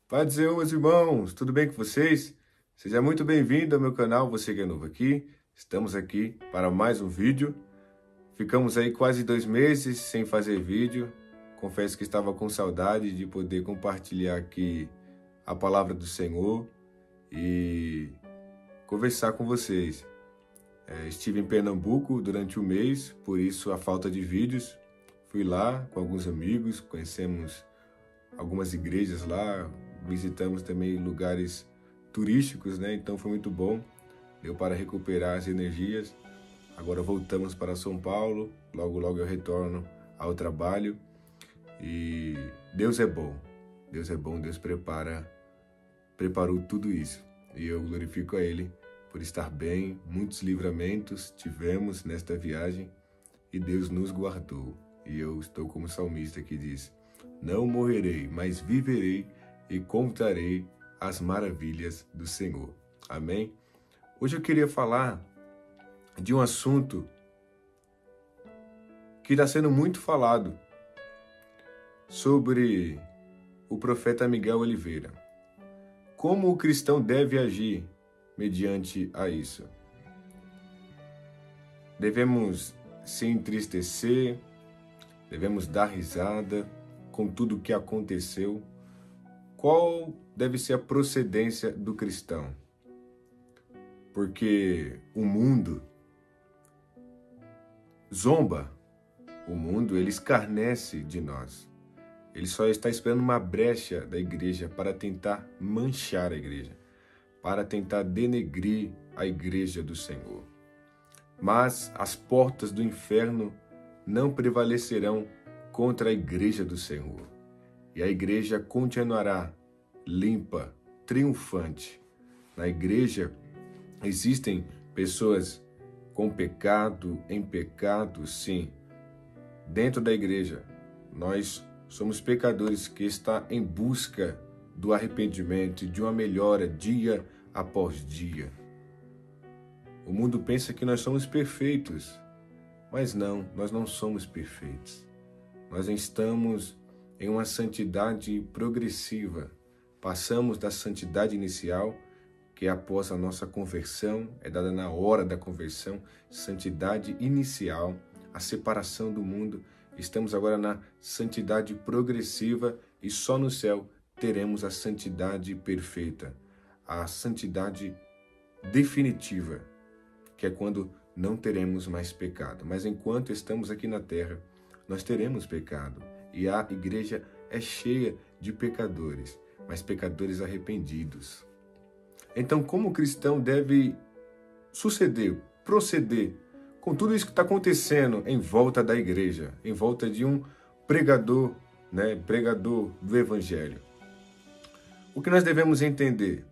Paz do Senhor, meus irmãos, tudo bem com vocês? Seja muito bem-vindo ao meu canal, você que é novo aqui. Estamos aqui para mais um vídeo. Ficamos aí quase 2 meses sem fazer vídeo. Confesso que estava com saudade de poder compartilhar aqui a palavra do Senhor e conversar com vocês. Estive em Pernambuco durante um mês, por isso a falta de vídeos. Fui lá com alguns amigos, conhecemos algumas igrejas lá, visitamos também lugares turísticos, né? Então foi muito bom, deu para recuperar as energias. Agora voltamos para São Paulo, logo eu retorno ao trabalho e Deus é bom, Deus é bom, Deus preparou tudo isso e eu glorifico a Ele por estar bem. Muitos livramentos tivemos nesta viagem e Deus nos guardou. E eu estou como salmista que diz: não morrerei, mas viverei e contarei as maravilhas do Senhor. Amém? Hoje eu queria falar de um assunto que está sendo muito falado, sobre o profeta Miguel Oliveira. Como o cristão deve agir mediante a isso? Devemos se entristecer, devemos dar risada com tudo o que aconteceu? Qual deve ser a procedência do cristão? Porque o mundo zomba, o mundo ele escarnece de nós. Ele só está esperando uma brecha da igreja para tentar manchar a igreja, para tentar denegrir a igreja do Senhor. Mas as portas do inferno não prevalecerão contra a igreja do Senhor. E a igreja continuará limpa, triunfante. Na igreja existem pessoas com pecado, em pecado, sim. Dentro da igreja, nós somos pecadores que está em busca do arrependimento e de uma melhora dia após dia. O mundo pensa que nós somos perfeitos, mas não, nós não somos perfeitos. Nós estamos em uma santidade progressiva. Passamos da santidade inicial, que é após a nossa conversão, é dada na hora da conversão, santidade inicial, a separação do mundo. Estamos agora na santidade progressiva e só no céu teremos a santidade perfeita, a santidade definitiva, que é quando não teremos mais pecado. Mas enquanto estamos aqui na terra, nós teremos pecado. E a igreja é cheia de pecadores, mas pecadores arrependidos. Então, como o cristão deve proceder com tudo isso que está acontecendo em volta da igreja, em volta de um pregador, né, pregador do evangelho? O que nós devemos entender?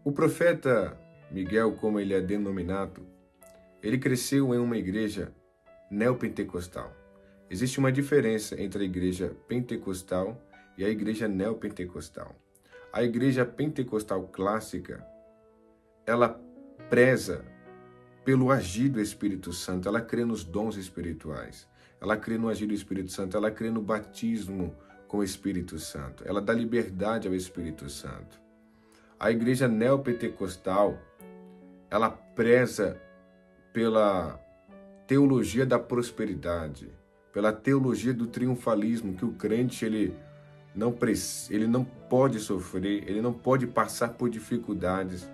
O profeta Miguel, como ele é denominado, ele cresceu em uma igreja neopentecostal. Existe uma diferença entre a igreja pentecostal e a igreja neopentecostal. A igreja pentecostal clássica, ela preza pelo agir do Espírito Santo, ela crê nos dons espirituais, ela crê no agir do Espírito Santo, ela crê no batismo com o Espírito Santo, ela dá liberdade ao Espírito Santo. A igreja neopentecostal, ela preza pela teologia da prosperidade, pela teologia do triunfalismo, que o crente ele não pode sofrer, ele não pode passar por dificuldades.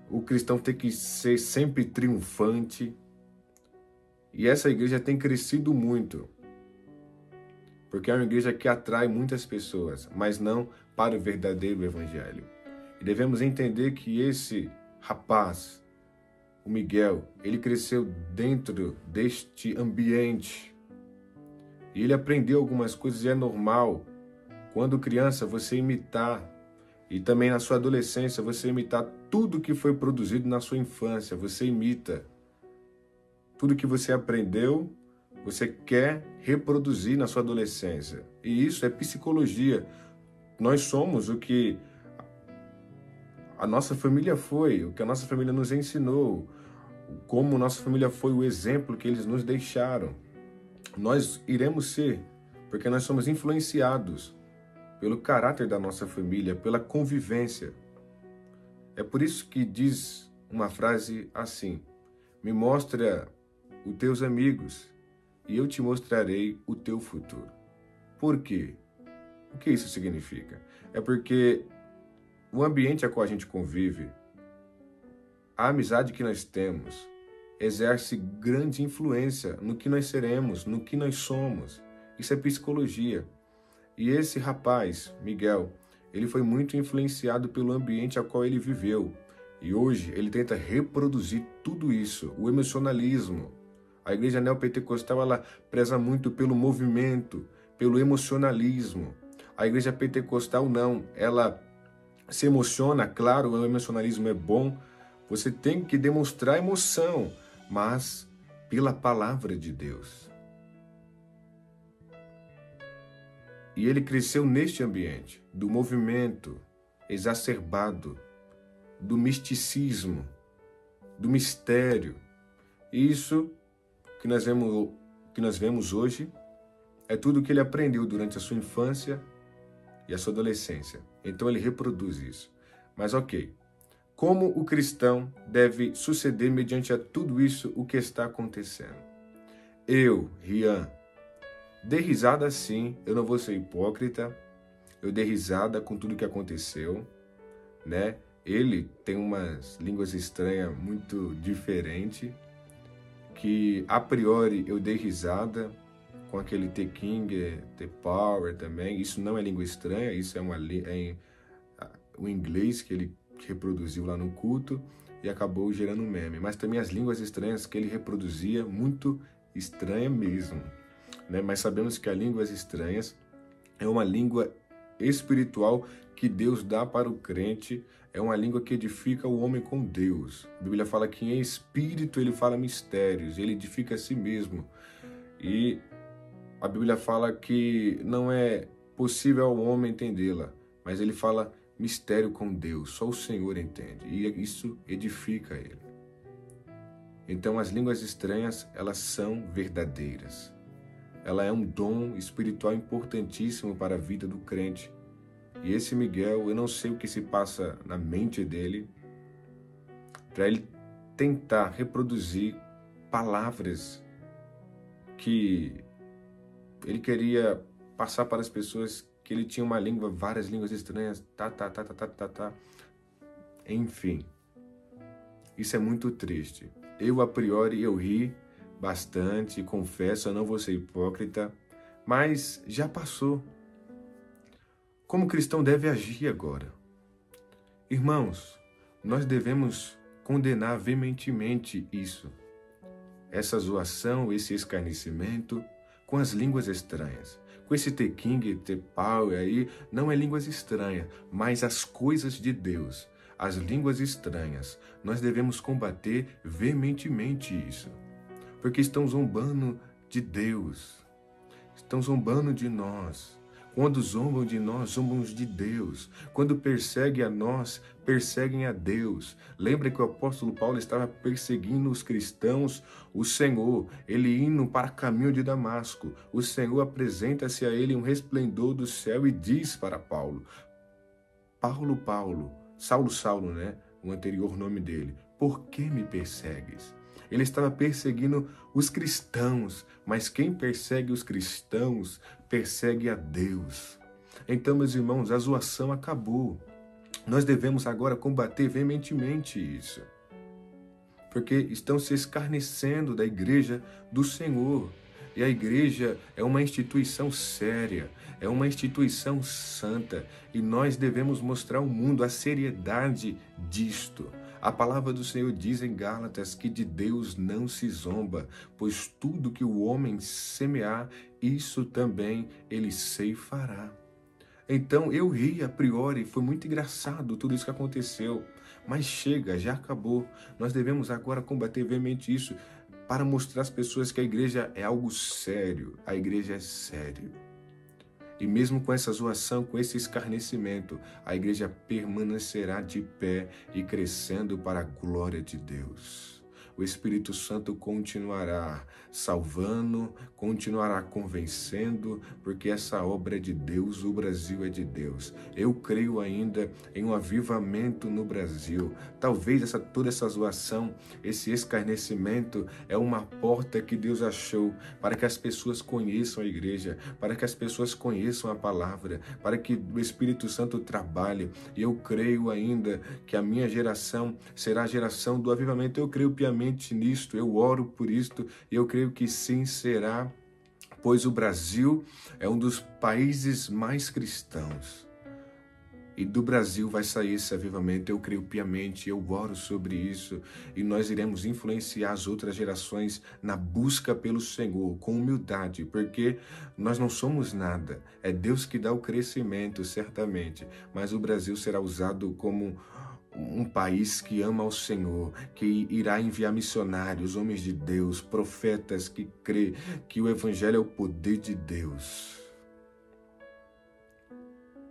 O cristão tem que ser sempre triunfante. E essa igreja tem crescido muito, porque é uma igreja que atrai muitas pessoas, mas não para o verdadeiro evangelho. E devemos entender que esse rapaz, o Miguel, ele cresceu dentro deste ambiente. E ele aprendeu algumas coisas e é normal, quando criança, você imitar, e também na sua adolescência, você imitar tudo que foi produzido na sua infância. Você imita. Tudo que você aprendeu, você quer reproduzir na sua adolescência. E isso é psicologia. Nós somos o que a nossa família foi, o que a nossa família nos ensinou, como nossa família foi o exemplo que eles nos deixaram. Nós iremos ser, porque nós somos influenciados pelo caráter da nossa família, pela convivência. É por isso que diz uma frase assim: me mostra os teus amigos e eu te mostrarei o teu futuro. Por quê? O que isso significa? É porque o ambiente a qual a gente convive, a amizade que nós temos, exerce grande influência no que nós seremos, no que nós somos. Isso é psicologia. E esse rapaz, Miguel, ele foi muito influenciado pelo ambiente a qual ele viveu. E hoje ele tenta reproduzir tudo isso, o emocionalismo. A igreja neopentecostal, ela preza muito pelo movimento, pelo emocionalismo. A igreja pentecostal não, ela se emociona, claro, o emocionalismo é bom. Você tem que demonstrar emoção, mas pela palavra de Deus. E ele cresceu neste ambiente, do movimento exacerbado, do misticismo, do mistério. Isso que nós vemos hoje é tudo que ele aprendeu durante a sua infância e a sua adolescência. Então ele reproduz isso. Mas ok, como o cristão deve suceder mediante a tudo isso o que está acontecendo? Eu, Rian, dei risada sim, eu não vou ser hipócrita, eu dei risada com tudo que aconteceu, né? Ele tem umas línguas estranhas muito diferentes, que a priori eu dei risada com aquele The King, The Power também. Isso não é língua estranha, isso é o inglês que ele reproduziu lá no culto e acabou gerando meme. Mas também as línguas estranhas que ele reproduzia, muito estranha mesmo, né? Mas sabemos que as línguas estranhas é uma língua espiritual que Deus dá para o crente, é uma língua que edifica o homem com Deus. A Bíblia fala que em espírito ele fala mistérios, ele edifica a si mesmo. E a Bíblia fala que não é possível ao homem entendê-la, mas ele fala mistério com Deus, só o Senhor entende, e isso edifica ele. Então as línguas estranhas, elas são verdadeiras. Ela é um dom espiritual importantíssimo para a vida do crente. E esse Miguel, eu não sei o que se passa na mente dele, para ele tentar reproduzir palavras que ele queria passar para as pessoas, que ele tinha uma língua, várias línguas estranhas, Enfim, isso é muito triste. Eu, a priori, eu ri bastante, confesso, eu não vou ser hipócrita, mas já passou. Como o cristão deve agir agora? Irmãos, nós devemos condenar veementemente isso. Essa zoação, esse escarnecimento com as línguas estranhas. Com esse The King, The Power aí, não é línguas estranhas, mas as coisas de Deus. As línguas estranhas. Nós devemos combater veementemente isso. Porque estão zombando de Deus. Estão zombando de nós. Quando zombam de nós, zombam de Deus. Quando perseguem a nós, perseguem a Deus. Lembra que o apóstolo Paulo estava perseguindo os cristãos, o Senhor, ele indo para o caminho de Damasco. O Senhor apresenta-se a ele um resplendor do céu e diz para Paulo, Saulo, né? O anterior nome dele. Por que me persegues? Ele estava perseguindo os cristãos, mas quem persegue os cristãos, persegue a Deus. Então, meus irmãos, a zoação acabou. Nós devemos agora combater veementemente isso. Porque estão se escarnecendo da igreja do Senhor. E a igreja é uma instituição séria, é uma instituição santa. E nós devemos mostrar ao mundo a seriedade disto. A palavra do Senhor diz em Gálatas que de Deus não se zomba, pois tudo que o homem semear, isso também ele ceifará. Então eu ri a priori, foi muito engraçado tudo isso que aconteceu, mas chega, já acabou. Nós devemos agora combater veemente isso para mostrar às pessoas que a igreja é algo sério, a igreja é sério. E mesmo com essa zoação, com esse escarnecimento, a igreja permanecerá de pé e crescendo para a glória de Deus. o Espírito Santo continuará salvando, continuará convencendo, porque essa obra é de Deus, o Brasil é de Deus. Eu creio ainda em um avivamento no Brasil. Talvez toda essa zoação, esse escarnecimento é uma porta que Deus achou para que as pessoas conheçam a igreja, para que as pessoas conheçam a palavra, para que o Espírito Santo trabalhe. E eu creio ainda que a minha geração será a geração do avivamento. Eu creio piamente nisto, eu oro por isto e eu creio que sim será, pois o Brasil é um dos países mais cristãos. E do Brasil vai sair esse avivamento, eu creio piamente, eu oro sobre isso, e nós iremos influenciar as outras gerações na busca pelo Senhor, com humildade, porque nós não somos nada, é Deus que dá o crescimento, certamente, mas o Brasil será usado como um país que ama ao Senhor, que irá enviar missionários, homens de Deus, profetas que crê que o Evangelho é o poder de Deus.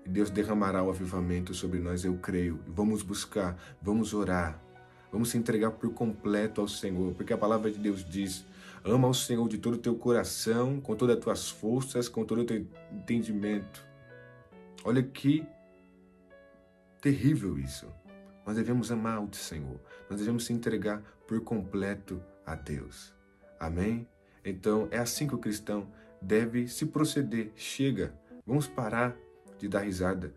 Deus derramará o avivamento sobre nós, eu creio. Vamos buscar, vamos orar, vamos se entregar por completo ao Senhor, porque a palavra de Deus diz: ama ao Senhor de todo o teu coração, com todas as tuas forças, com todo o teu entendimento. Olha que terrível isso. Nós devemos amar o Senhor, nós devemos se entregar por completo a Deus. Amém? Então, é assim que o cristão deve se proceder. Chega, vamos parar de dar risada.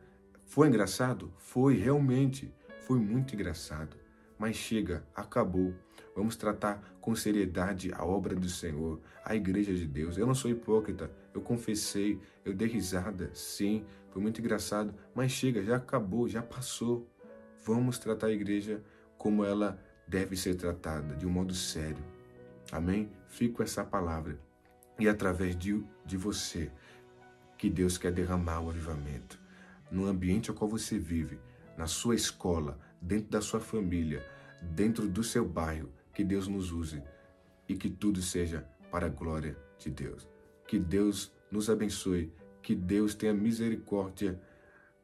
Foi engraçado? Foi, realmente. Foi muito engraçado. Mas chega, acabou. Vamos tratar com seriedade a obra do Senhor, a igreja de Deus. Eu não sou hipócrita, eu confessei, eu dei risada, sim, foi muito engraçado, mas chega, já acabou, já passou. Vamos tratar a igreja como ela deve ser tratada, de um modo sério. Amém? Fico com essa palavra. E através de você, que Deus quer derramar o avivamento no ambiente ao qual você vive, na sua escola, dentro da sua família, dentro do seu bairro, que Deus nos use e que tudo seja para a glória de Deus. Que Deus nos abençoe, que Deus tenha misericórdia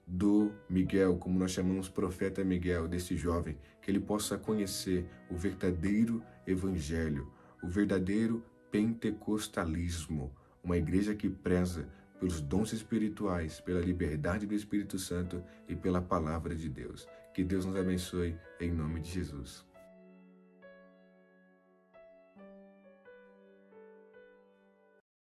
do Miguel, como nós chamamos profeta Miguel, desse jovem, que ele possa conhecer o verdadeiro evangelho, o verdadeiro pentecostalismo, uma igreja que preza pelos dons espirituais, pela liberdade do Espírito Santo e pela palavra de Deus. Que Deus nos abençoe em nome de Jesus.